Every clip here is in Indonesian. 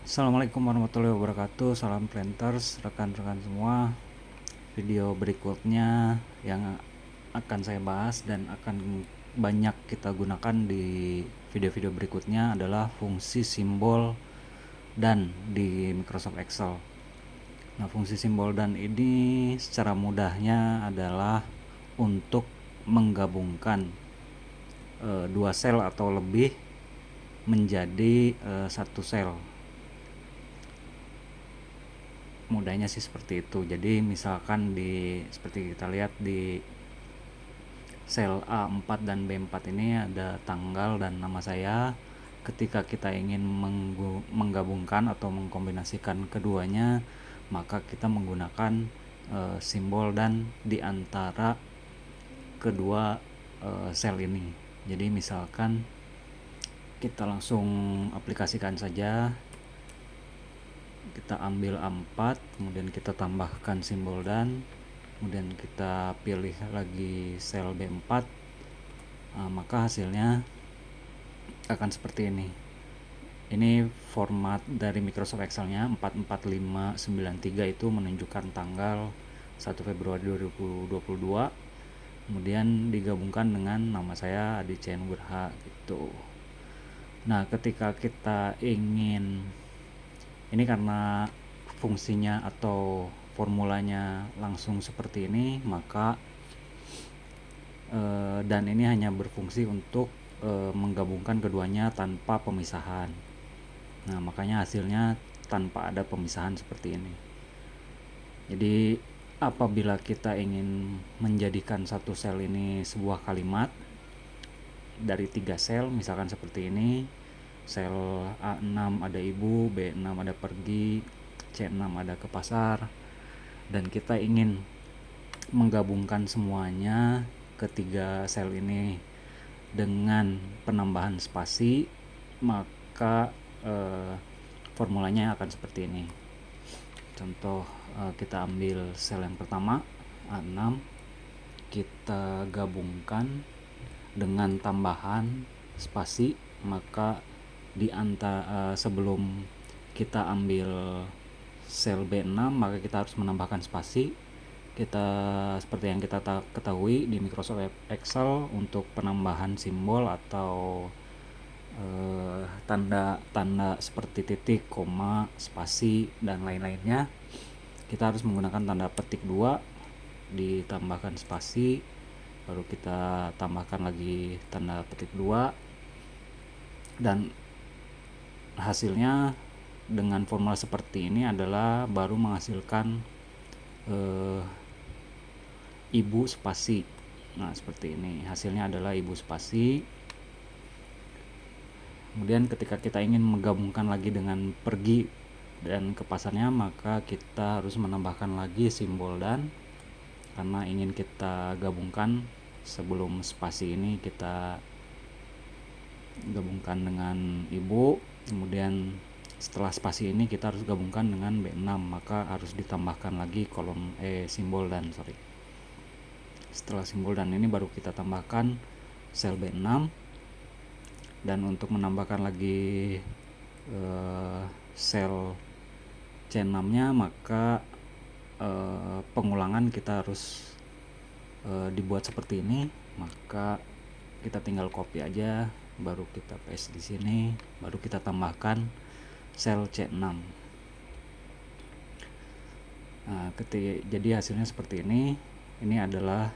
Assalamualaikum warahmatullahi wabarakatuh. Salam planters, rekan-rekan semua. Video berikutnya yang akan saya bahas dan akan banyak kita gunakan di video-video berikutnya adalah fungsi simbol dan di Microsoft Excel. Nah, fungsi simbol dan ini secara mudahnya adalah untuk menggabungkan dua sel atau lebih menjadi satu sel. Mudahnya sih seperti itu. Jadi misalkan seperti kita lihat di sel A4 dan B4 ini ada tanggal dan nama saya. Ketika kita ingin menggabungkan atau mengkombinasikan keduanya, maka kita menggunakan simbol dan di antara kedua sel ini. Jadi misalkan kita langsung aplikasikan saja. Kita ambil A4, kemudian kita tambahkan simbol dan, kemudian kita pilih lagi sel B4. Maka hasilnya akan seperti ini. Ini format dari Microsoft Excel-nya 44593 itu menunjukkan tanggal 1 Februari 2022. Kemudian digabungkan dengan nama saya Adi C. Nugraha gitu. Nah, ketika kita ingin, ini karena fungsinya atau formulanya langsung seperti ini, maka dan ini hanya berfungsi untuk menggabungkan keduanya tanpa pemisahan. Nah, makanya hasilnya tanpa ada pemisahan seperti ini. Jadi apabila kita ingin menjadikan satu sel ini sebuah kalimat dari 3 sel, misalkan seperti ini, sel A6 ada ibu, B6 ada pergi, C6 ada ke pasar, dan kita ingin menggabungkan semuanya ketiga sel ini dengan penambahan spasi, maka formulanya akan seperti ini. Contoh, kita ambil sel yang pertama A6, kita gabungkan dengan tambahan spasi, maka di antara sebelum kita ambil sel B6 maka kita harus menambahkan spasi. Kita seperti yang kita ketahui di Microsoft Excel, untuk penambahan simbol atau tanda-tanda seperti titik, koma, spasi dan lain-lainnya, kita harus menggunakan tanda petik 2 ditambahkan spasi, baru kita tambahkan lagi tanda petik 2, dan hasilnya dengan formula seperti ini adalah baru menghasilkan ibu spasi. Nah, seperti ini hasilnya adalah ibu spasi. Kemudian ketika kita ingin menggabungkan lagi dengan pergi dan ke pasarnya, maka kita harus menambahkan lagi simbol dan, karena ingin kita gabungkan sebelum spasi ini kita gabungkan dengan ibu. Kemudian setelah spasi ini kita harus gabungkan dengan B6, maka harus ditambahkan lagi kolom simbol dan, setelah simbol dan ini baru kita tambahkan sel B6. Dan untuk menambahkan lagi sel C6 nya, maka pengulangan kita harus dibuat seperti ini. Maka kita tinggal copy aja, baru kita paste di sini, baru kita tambahkan sel C6. Nah, jadi hasilnya seperti ini. Ini adalah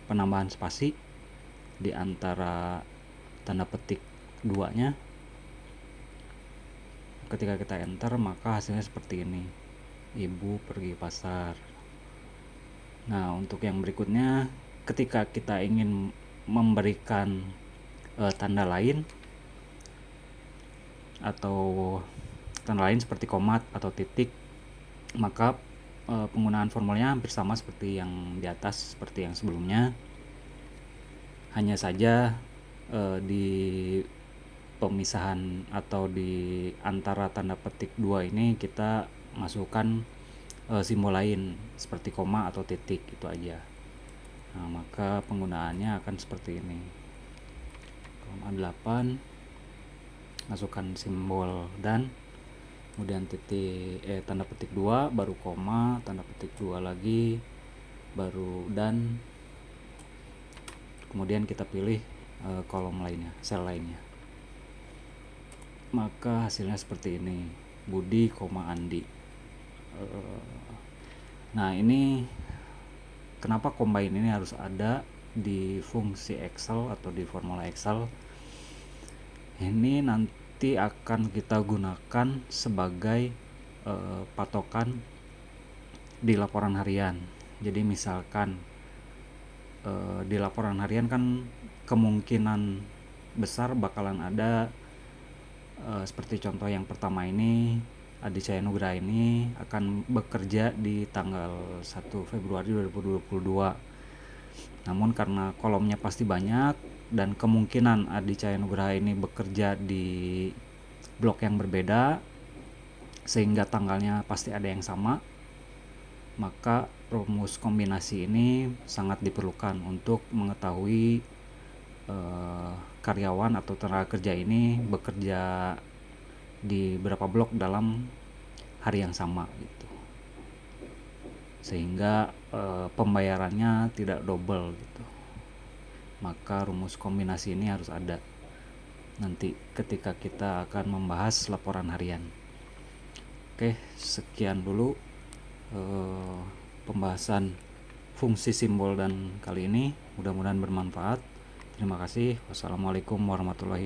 penambahan spasi di antara tanda petik 2 nya. Ketika kita enter, maka hasilnya seperti ini, ibu pergi pasar. Nah, untuk yang berikutnya, ketika kita ingin memberikan tanda lain atau tanda lain seperti komat atau titik, maka penggunaan formulanya hampir sama seperti yang di atas, seperti yang sebelumnya. Hanya saja di pemisahan atau di antara tanda petik 2 ini kita masukkan simbol lain seperti koma atau titik, itu aja. Nah, maka penggunaannya akan seperti ini. Kolom A8, masukkan simbol dan, kemudian tanda petik 2, baru koma, tanda petik 2 lagi, baru dan, kemudian kita pilih kolom lainnya, sel lainnya. Maka hasilnya seperti ini, Budi, Andi. Nah, ini kenapa combine ini harus ada di fungsi Excel atau di formula Excel. Ini nanti akan kita gunakan sebagai patokan di laporan harian. Jadi misalkan di laporan harian kan kemungkinan besar bakalan ada seperti contoh yang pertama ini, Adi Cahya Nugraha ini akan bekerja di tanggal 1 Februari 2022. Namun karena kolomnya pasti banyak dan kemungkinan Adi Cahya Nugraha ini bekerja di blok yang berbeda sehingga tanggalnya pasti ada yang sama, maka rumus kombinasi ini sangat diperlukan untuk mengetahui karyawan atau tenaga kerja ini bekerja di berapa blok dalam hari yang sama gitu, sehingga pembayarannya tidak double gitu. Maka rumus kombinasi ini harus ada nanti ketika kita akan membahas laporan harian. Oke, sekian dulu pembahasan fungsi simbol dan kali ini, mudah-mudahan bermanfaat. Terima kasih. Wassalamualaikum warahmatullahi